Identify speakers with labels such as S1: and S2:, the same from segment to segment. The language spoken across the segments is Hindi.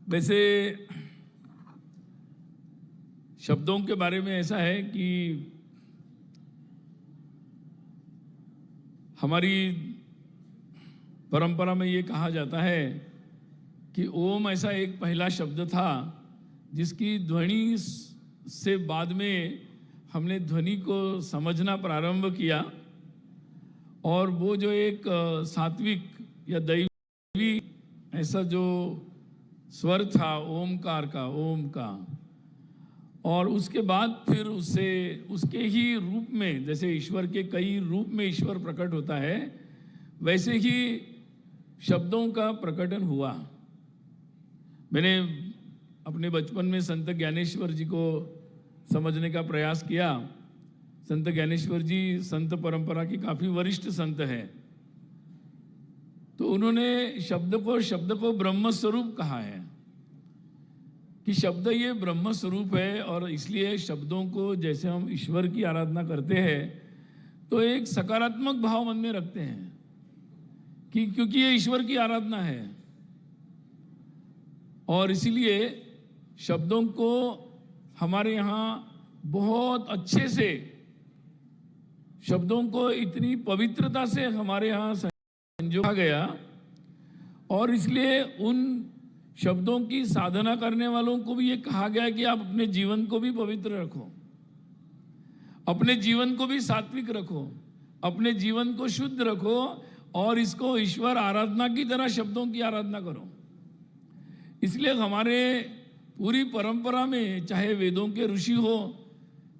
S1: वैसे शब्दों के बारे में ऐसा है कि हमारी परंपरा में ये कहा जाता है कि ओम ऐसा एक पहला शब्द था जिसकी ध्वनि से बाद में हमने ध्वनि को समझना प्रारंभ किया, और वो जो एक सात्विक या दैवी ऐसा जो स्वर था ओमकार का, ओम का, और उसके बाद फिर उससे उसके ही रूप में, जैसे ईश्वर के कई रूप में ईश्वर प्रकट होता है, वैसे ही शब्दों का प्रकटन हुआ। मैंने अपने बचपन में संत ज्ञानेश्वर जी को समझने का प्रयास किया। संत ज्ञानेश्वर जी संत परंपरा की काफ़ी वरिष्ठ संत हैं, तो उन्होंने शब्द को ब्रह्म स्वरूप कहा है कि शब्द ये ब्रह्म स्वरूप है, और इसलिए शब्दों को जैसे हम ईश्वर की आराधना करते हैं तो एक सकारात्मक भाव मन में रखते हैं कि क्योंकि ये ईश्वर की आराधना है, और इसीलिए शब्दों को हमारे यहाँ बहुत अच्छे से, शब्दों को इतनी पवित्रता से हमारे यहाँ संजोया गया, और इसलिए उन शब्दों की साधना करने वालों को भी ये कहा गया कि आप अपने जीवन को भी पवित्र रखो, अपने जीवन को भी सात्विक रखो, अपने जीवन को शुद्ध रखो, और इसको ईश्वर आराधना की तरह शब्दों की आराधना करो। इसलिए हमारे पूरी परंपरा में, चाहे वेदों के ऋषि हो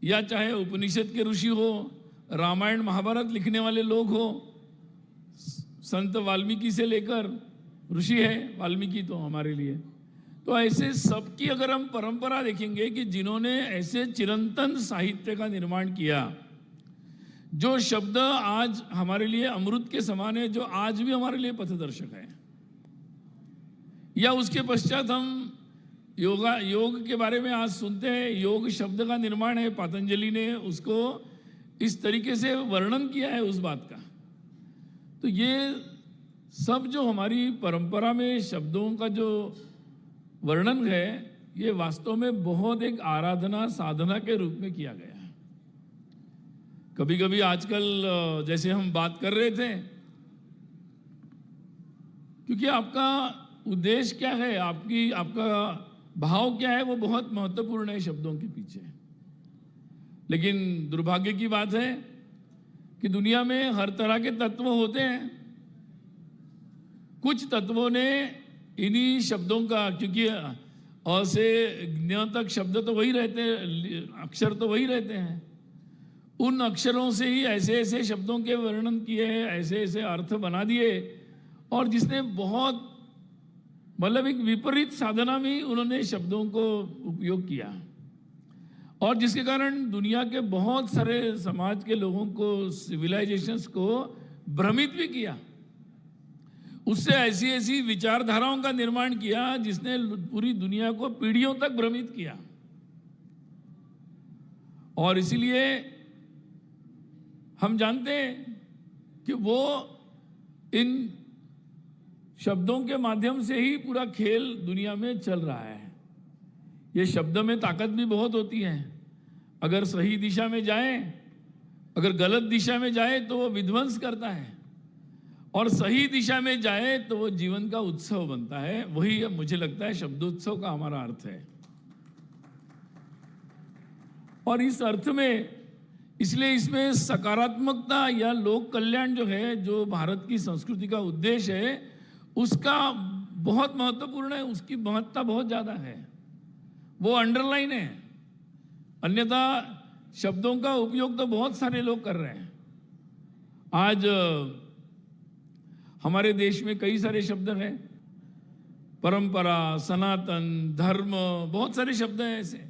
S1: या चाहे उपनिषद के ऋषि हो, रामायण महाभारत लिखने वाले लोग हो, संत वाल्मीकि से लेकर, ऋषि है वाल्मीकि तो हमारे लिए, तो ऐसे सबकी अगर हम परंपरा देखेंगे कि जिन्होंने ऐसे चिरंतन साहित्य का निर्माण किया, जो शब्द आज हमारे लिए अमृत के समान है, जो आज भी हमारे लिए पथदर्शक है। या उसके पश्चात हम योग के बारे में आज सुनते हैं, योग शब्द का निर्माण है, पतंजलि ने उसको इस तरीके से वर्णन किया है उस बात का। तो ये सब जो हमारी परंपरा में शब्दों का जो वर्णन है, ये वास्तव में बहुत एक आराधना साधना के रूप में किया गया है। कभी कभी आजकल जैसे हम बात कर रहे थे, क्योंकि आपका उद्देश्य क्या है, आपका भाव क्या है, वो बहुत महत्वपूर्ण है शब्दों के पीछे। लेकिन दुर्भाग्य की बात है कि दुनिया में हर तरह के तत्व होते हैं। कुछ तत्वों ने इन्हीं शब्दों का, क्योंकि अ से ज्ञ तक शब्द तो वही रहते हैं, अक्षर तो वही रहते हैं, उन अक्षरों से ही ऐसे ऐसे शब्दों के वर्णन किए हैं, ऐसे ऐसे अर्थ बना दिए, और जिसने बहुत मतलब एक विपरीत साधना में उन्होंने शब्दों को उपयोग किया, और जिसके कारण दुनिया के बहुत सारे समाज के लोगों को, सिविलाइजेशंस को भ्रमित भी किया। उससे ऐसी ऐसी विचारधाराओं का निर्माण किया जिसने पूरी दुनिया को पीढ़ियों तक भ्रमित किया। और इसीलिए हम जानते हैं कि वो इन शब्दों के माध्यम से ही पूरा खेल दुनिया में चल रहा है। ये शब्द में ताकत भी बहुत होती है। अगर सही दिशा में जाए, अगर गलत दिशा में जाए तो वो विध्वंस करता है, और सही दिशा में जाए तो वो जीवन का उत्सव बनता है। वही मुझे लगता है शब्दोत्सव का हमारा अर्थ है। और इस अर्थ में, इसलिए इसमें सकारात्मकता या लोक कल्याण जो है, जो भारत की संस्कृति का उद्देश्य है, उसका बहुत महत्वपूर्ण है, उसकी महत्ता बहुत ज़्यादा है, वो अंडरलाइन है। अन्यथा शब्दों का उपयोग तो बहुत सारे लोग कर रहे हैं। आज हमारे देश में कई सारे शब्द हैं, परंपरा, सनातन, धर्म, बहुत सारे शब्द हैं ऐसे।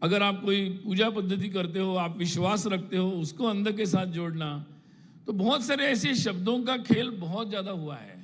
S1: अगर आप कोई पूजा पद्धति करते हो, आप विश्वास रखते हो, उसको अंध के साथ जोड़ना, तो बहुत सारे ऐसे शब्दों का खेल बहुत ज़्यादा हुआ है।